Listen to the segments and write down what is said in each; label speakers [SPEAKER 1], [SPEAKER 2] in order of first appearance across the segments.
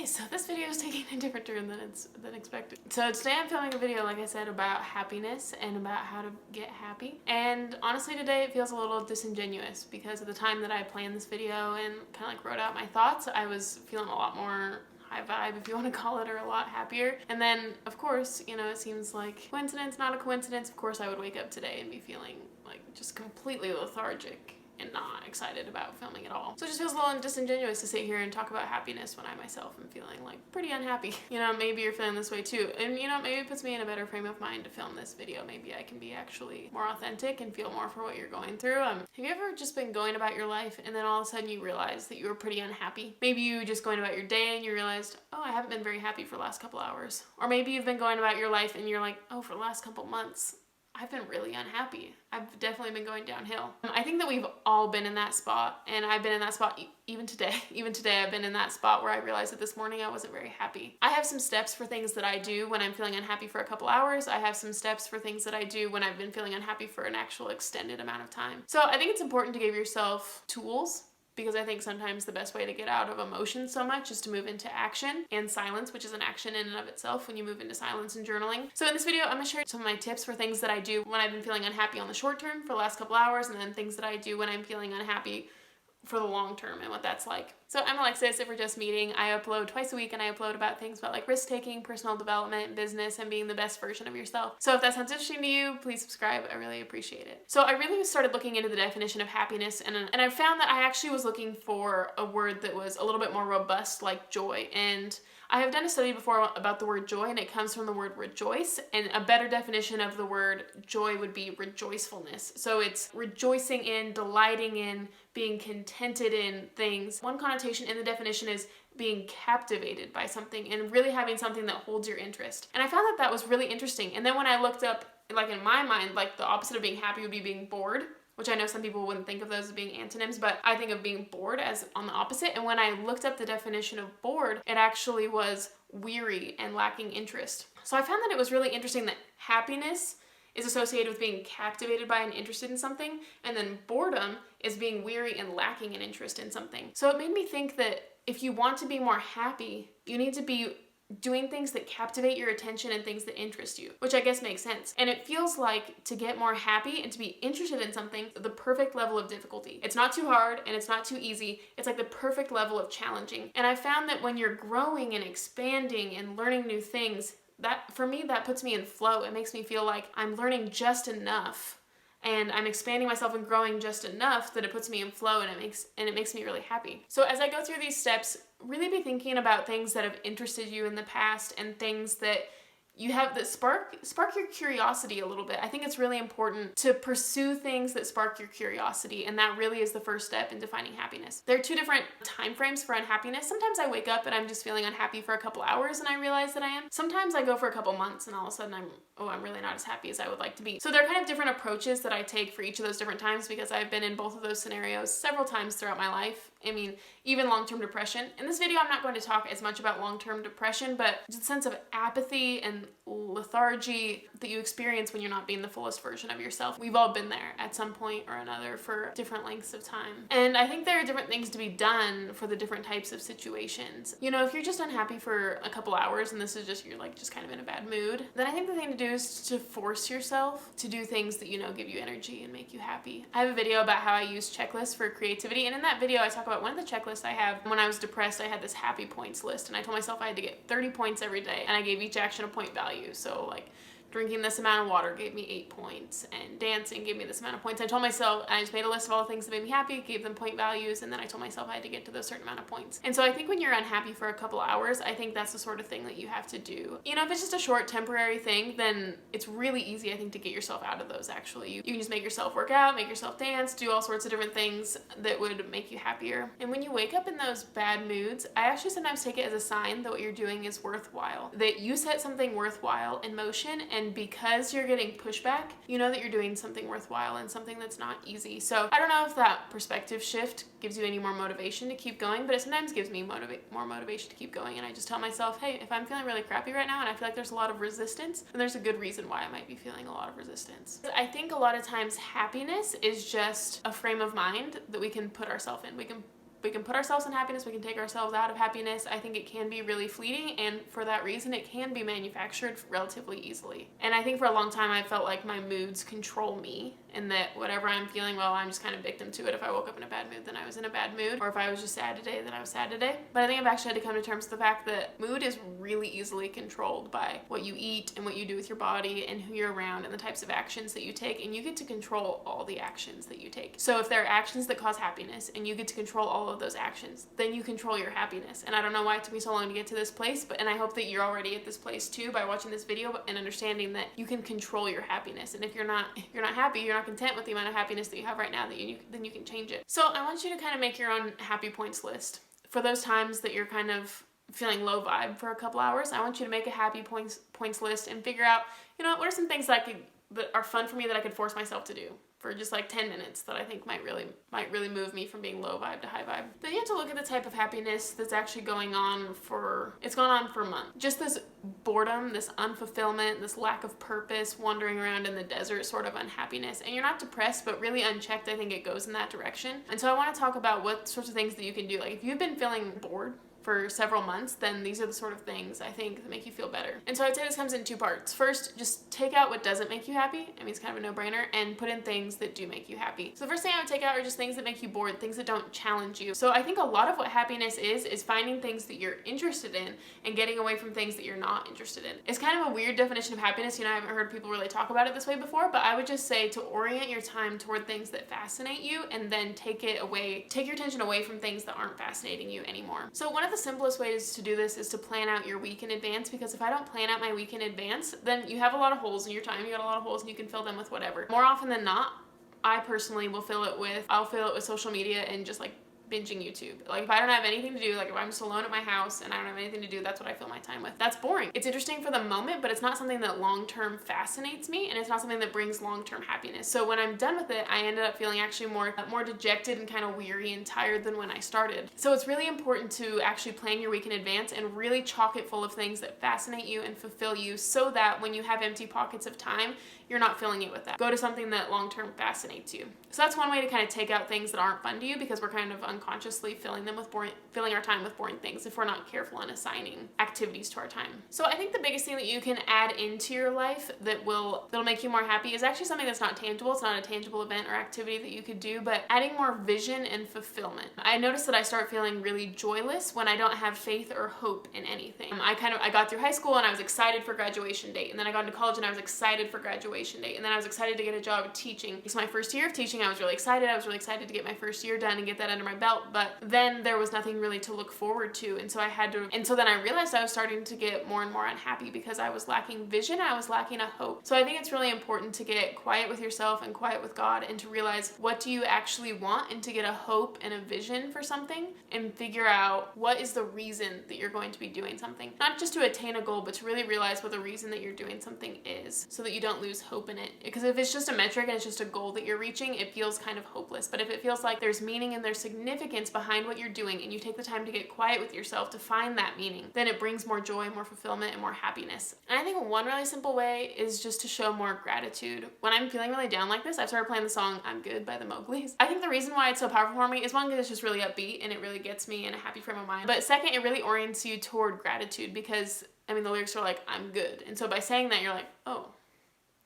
[SPEAKER 1] Okay, so this video is taking a different turn than expected. So today I'm filming a video, like I said, about happiness and about how to get happy. And honestly, today it feels a little disingenuous because at the time that I planned this video and kind of like wrote out my thoughts, I was feeling a lot more high vibe, if you want to call it, or a lot happier. And then, of course, you know, it seems like coincidence, not a coincidence. Of course, I would wake up today and be feeling like just completely lethargic and not excited about filming at all. So it just feels a little disingenuous to sit here and talk about happiness when I myself am feeling like pretty unhappy. You know, maybe you're feeling this way too. And you know, maybe it puts me in a better frame of mind to film this video. Maybe I can be actually more authentic and feel more for what you're going through. Have you ever just been going about your life and then all of a sudden you realize that you were pretty unhappy? Maybe you were just going about your day and you realized, oh, I haven't been very happy for the last couple hours. Or maybe you've been going about your life and you're like, oh, for the last couple months, I've been really unhappy. I've definitely been going downhill. I think that we've all been in that spot, and I've been in that spot even today. Even today, I've been in that spot where I realized that this morning I wasn't very happy. I have some steps for things that I do when I'm feeling unhappy for a couple hours. I have some steps for things that I do when I've been feeling unhappy for an actual extended amount of time. So I think it's important to give yourself tools, because I think sometimes the best way to get out of emotion so much is to move into action and silence, which is an action in and of itself when you move into silence and journaling. So in this video, I'm gonna share some of my tips for things that I do when I've been feeling unhappy on the short term for the last couple hours, and then things that I do when I'm feeling unhappy for the long term and what that's like. So I'm Alexis. If we're just meeting, I upload twice a week, and I upload about things about like risk taking, personal development, business, and being the best version of yourself. So if that sounds interesting to you, please subscribe. I really appreciate it. So I really started looking into the definition of happiness, and I found that I actually was looking for a word that was a little bit more robust, like joy. And I have done a study before about the word joy, and it comes from the word rejoice, and a better definition of the word joy would be rejoicefulness. So it's rejoicing in, delighting in, being contented in things. One connotation in the definition is being captivated by something and really having something that holds your interest. And I found that that was really interesting. And then when I looked up, like in my mind, like the opposite of being happy would be being bored, which I know some people wouldn't think of those as being antonyms, but I think of being bored as on the opposite. And when I looked up the definition of bored, it actually was weary and lacking interest. So I found that it was really interesting that happiness is associated with being captivated by and interested in something, and then boredom is being weary and lacking an interest in something. So it made me think that if you want to be more happy, you need to be doing things that captivate your attention and things that interest you, which I guess makes sense. And it feels like to get more happy and to be interested in something, the perfect level of difficulty. It's not too hard and it's not too easy. It's like the perfect level of challenging. And I found that when you're growing and expanding and learning new things, that for me, that puts me in flow. It makes me feel like I'm learning just enough and I'm expanding myself and growing just enough that it puts me in flow, and it makes me really happy. So as I go through these steps, really be thinking about things that have interested you in the past and things that you have that spark your curiosity a little bit. I think it's really important to pursue things that spark your curiosity, and that really is the first step in defining happiness. There are two different time frames for unhappiness. Sometimes I wake up and I'm just feeling unhappy for a couple hours and I realize that I am. Sometimes I go for a couple months and all of a sudden I'm really not as happy as I would like to be. So there are kind of different approaches that I take for each of those different times, because I've been in both of those scenarios several times throughout my life. I mean, even long-term depression. In this video, I'm not going to talk as much about long-term depression, but just a sense of apathy and lethargy that you experience when you're not being the fullest version of yourself. We've all been there at some point or another for different lengths of time. And I think there are different things to be done for the different types of situations. You know, if you're just unhappy for a couple hours and this is just, you're like just kind of in a bad mood, then I think the thing to do is to force yourself to do things that, you know, give you energy and make you happy. I have a video about how I use checklists for creativity, and in that video I talk about one of the checklists I have. When I was depressed, I had this happy points list, and I told myself I had to get 30 points every day, and I gave each action a point value. So like drinking this amount of water gave me 8 points, and dancing gave me this amount of points. I told myself, I just made a list of all the things that made me happy, gave them point values, and then I told myself I had to get to those certain amount of points. And so I think when you're unhappy for a couple hours, I think that's the sort of thing that you have to do. You know, if it's just a short temporary thing, then it's really easy, I think, to get yourself out of those actually. You can just make yourself work out, make yourself dance, do all sorts of different things that would make you happier. And when you wake up in those bad moods, I actually sometimes take it as a sign that what you're doing is worthwhile. That you set something worthwhile in motion, and because you're getting pushback, you know that you're doing something worthwhile and something that's not easy. So I don't know if that perspective shift gives you any more motivation to keep going, but it sometimes gives me more motivation to keep going. And I just tell myself, hey, if I'm feeling really crappy right now and I feel like there's a lot of resistance, then there's a good reason why I might be feeling a lot of resistance. I think a lot of times happiness is just a frame of mind that we can put ourselves in. We can put ourselves in happiness, we can take ourselves out of happiness. I think it can be really fleeting, and for that reason it can be manufactured relatively easily. And I think for a long time I felt like my moods control me, and that whatever I'm feeling, well, I'm just kind of victim to it. If I woke up in a bad mood, then I was in a bad mood, or if I was just sad today, then I was sad today. But I think I've actually had to come to terms with the fact that mood is really easily controlled by what you eat and what you do with your body and who you're around and the types of actions that you take, and you get to control all the actions that you take. So if there are actions that cause happiness and you get to control all of those actions, then you control your happiness. And I don't know why it took me so long to get to this place, and I hope that you're already at this place too by watching this video and understanding that you can control your happiness. And if you're not happy, you're not content with the amount of happiness that you have right now, then you can change it. So I want you to kind of make your own happy points list. For those times that you're kind of feeling low vibe for a couple hours, I want you to make a happy points list and figure out, what are some things that are fun for me that I could force myself to do for just like 10 minutes that I think might really move me from being low vibe to high vibe. Then you have to look at the type of happiness that's actually going on for a month. Just this boredom, this unfulfillment, this lack of purpose, wandering around in the desert sort of unhappiness. And you're not depressed, but really unchecked, I think it goes in that direction. And so I want to talk about what sorts of things that you can do. Like if you've been feeling bored for several months, then these are the sort of things I think that make you feel better. And so I'd say this comes in two parts. First, just take out what doesn't make you happy. I mean, it's kind of a no-brainer, and put in things that do make you happy. So the first thing I would take out are just things that make you bored, things that don't challenge you. So I think a lot of what happiness is finding things that you're interested in and getting away from things that you're not interested in. It's kind of a weird definition of happiness. I haven't heard people really talk about it this way before, but I would just say to orient your time toward things that fascinate you, and then take your attention away from things that aren't fascinating you anymore. So one of the simplest ways to do this is to plan out your week in advance, because if I don't plan out my week in advance, then you have a lot of holes in your time. You got a lot of holes and you can fill them with whatever. More often than not, I personally will I'll fill it with social media and just like binging YouTube. Like if I don't have anything to do, like if I'm just alone at my house and I don't have anything to do, that's what I fill my time with. That's boring. It's interesting for the moment, but it's not something that long-term fascinates me, and it's not something that brings long-term happiness. So when I'm done with it, I ended up feeling actually more dejected and kind of weary and tired than when I started. So it's really important to actually plan your week in advance and really chock it full of things that fascinate you and fulfill you, so that when you have empty pockets of time, you're not filling it with that. Go to something that long-term fascinates you. So that's one way to kind of take out things that aren't fun to you, because we're kind of unconsciously filling our time with boring things if we're not careful in assigning activities to our time. So I think the biggest thing that you can add into your life that'll make you more happy is actually something that's not tangible. It's not a tangible event or activity that you could do, but adding more vision and fulfillment. I noticed that I start feeling really joyless when I don't have faith or hope in anything. I got through high school and I was excited for graduation date, and then I got into college and I was excited for graduation date, and then I was excited to get a job teaching. It's my first year of teaching. I was really excited. I was really excited to get my first year done and get that under my belt, but then there was nothing really to look forward to, and so then I realized I was starting to get more and more unhappy because I was lacking vision. I was lacking a hope. So I think it's really important to get quiet with yourself and quiet with God, and to realize what do you actually want, and to get a hope and a vision for something, and figure out what is the reason that you're going to be doing something. Not just to attain a goal, but to really realize what the reason that you're doing something is, so that you don't lose hope in it. Because if it's just a metric and it's just a goal that you're reaching, it feels kind of hopeless. But if it feels like there's meaning and there's significance behind what you're doing, and you take the time to get quiet with yourself to find that meaning, then it brings more joy, more fulfillment, and more happiness. And I think one really simple way is just to show more gratitude. When I'm feeling really down like this, I've started playing the song I'm Good by the Mowglis. I think the reason why it's so powerful for me is, one, because it's just really upbeat and it really gets me in a happy frame of mind. But second, it really orients you toward gratitude, because the lyrics are like, I'm good. And so by saying that, you're like, oh,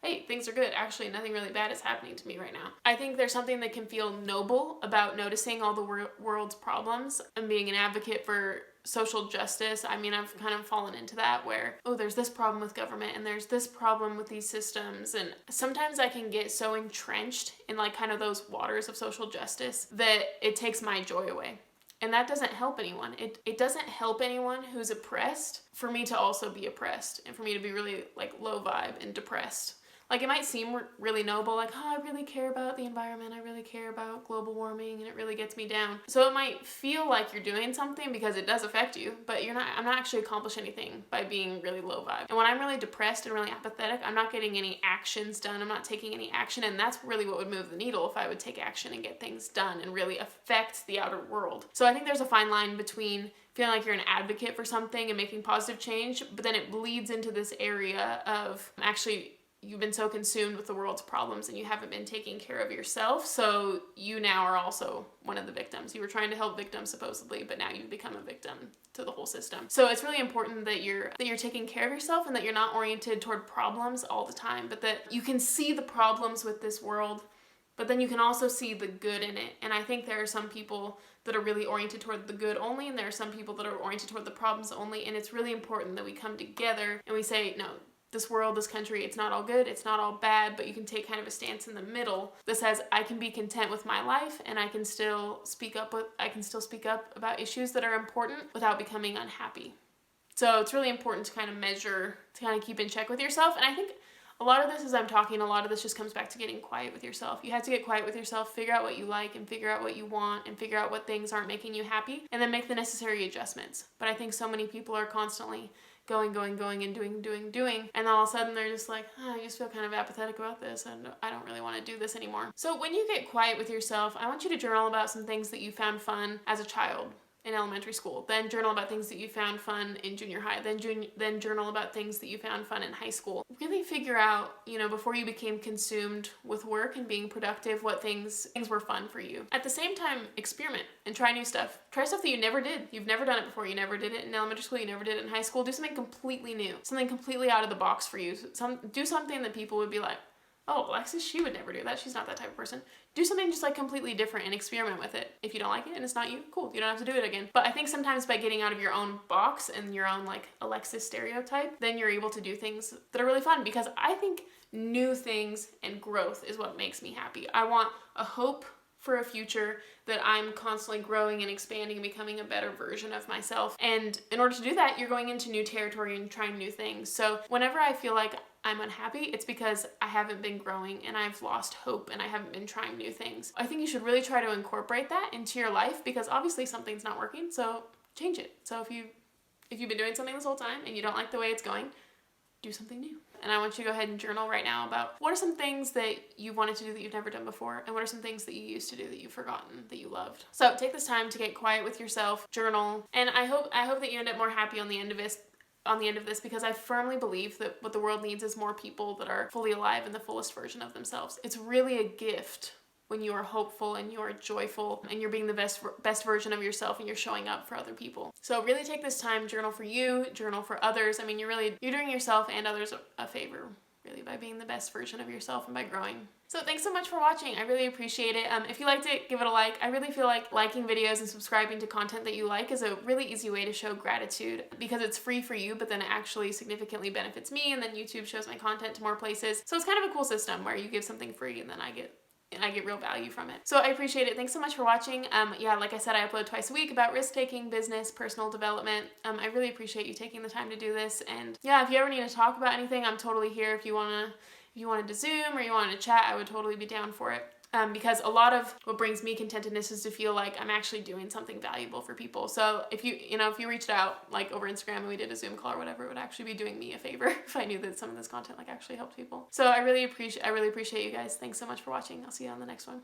[SPEAKER 1] hey, things are good. Actually, nothing really bad is happening to me right now. I think there's something that can feel noble about noticing all the world's problems and being an advocate for social justice. I've kind of fallen into that where, oh, there's this problem with government and there's this problem with these systems. And sometimes I can get so entrenched in like kind of those waters of social justice that it takes my joy away. And that doesn't help anyone. It doesn't help anyone who's oppressed for me to also be oppressed, and for me to be really like low vibe and depressed. Like, it might seem really noble, like, oh, I really care about the environment, I really care about global warming, and it really gets me down. So it might feel like you're doing something because it does affect you, but I'm not actually accomplishing anything by being really low vibe. And when I'm really depressed and really apathetic, I'm not getting any actions done, I'm not taking any action, and that's really what would move the needle, if I would take action and get things done and really affect the outer world. So I think there's a fine line between feeling like you're an advocate for something and making positive change, but then it bleeds into this area of actually you've been so consumed with the world's problems and you haven't been taking care of yourself. So you now are also one of the victims. You were trying to help victims supposedly, but now you've become a victim to the whole system. So it's really important that you're taking care of yourself and that you're not oriented toward problems all the time, but that you can see the problems with this world, but then you can also see the good in it. And I think there are some people that are really oriented toward the good only, and there are some people that are oriented toward the problems only. And it's really important that we come together and we say, no, this world, this country, it's not all good, it's not all bad, but you can take kind of a stance in the middle that says, I can be content with my life and I can still speak up about issues that are important without becoming unhappy. So it's really important to kind of measure, to kind of keep in check with yourself. And I think a lot of this, as I'm talking, a lot of this just comes back to getting quiet with yourself. You have to get quiet with yourself, figure out what you like and figure out what you want and figure out what things aren't making you happy, and then make the necessary adjustments. But I think so many people are constantly going and doing, and all of a sudden they're just like, oh, I just feel kind of apathetic about this and I don't really want to do this anymore. So when you get quiet with yourself, I want you to journal about some things that you found fun as a child in elementary school, then journal about things that you found fun in junior high, then journal about things that you found fun in high school. Really figure out, before you became consumed with work and being productive, what things were fun for you. At the same time, experiment and try new stuff. Try stuff that you never did. You've never done it before. You never did it in elementary school. You never did it in high school. Do something completely new, something completely out of the box for you. Do something that people would be like, oh, Alexis, she would never do that. She's not that type of person. Do something just like completely different and experiment with it. If you don't like it and it's not you, cool. You don't have to do it again. But I think sometimes by getting out of your own box and your own like Alexis stereotype, then you're able to do things that are really fun, because I think new things and growth is what makes me happy. I want a hope for a future that I'm constantly growing and expanding and becoming a better version of myself. And in order to do that, you're going into new territory and trying new things. So whenever I feel like I'm unhappy, it's because I haven't been growing and I've lost hope and I haven't been trying new things. I think you should really try to incorporate that into your life, because obviously something's not working, so change it. So if you've been doing something this whole time and you don't like the way it's going, do something new. And I want you to go ahead and journal right now about what are some things that you wanted to do that you've never done before, and what are some things that you used to do that you've forgotten that you loved. So take this time to get quiet with yourself, journal, and I hope that you end up more happy on the end of this, because I firmly believe that what the world needs is more people that are fully alive in the fullest version of themselves. It's really a gift when you are hopeful and you are joyful and you're being the best version of yourself and you're showing up for other people. So really take this time, journal for you, journal for others. I mean, you're doing yourself and others a favor, really, by being the best version of yourself and by growing. So thanks so much for watching. I really appreciate it. If you liked it, give it a like. I really feel like liking videos and subscribing to content that you like is a really easy way to show gratitude, because it's free for you, but then it actually significantly benefits me, and then YouTube shows my content to more places. So it's kind of a cool system where you give something free and then I get real value from it. So I appreciate it. Thanks so much for watching. Like I said, I upload twice a week about risk-taking, business, personal development. I really appreciate you taking the time to do this. And yeah, if you ever need to talk about anything, I'm totally here. If you wanted to Zoom or you wanted to chat, I would totally be down for it. Because a lot of what brings me contentedness is to feel like I'm actually doing something valuable for people. So if you reached out like over Instagram and we did a Zoom call or whatever, it would actually be doing me a favor if I knew that some of this content like actually helped people. So I really appreciate you guys. Thanks so much for watching. I'll see you on the next one.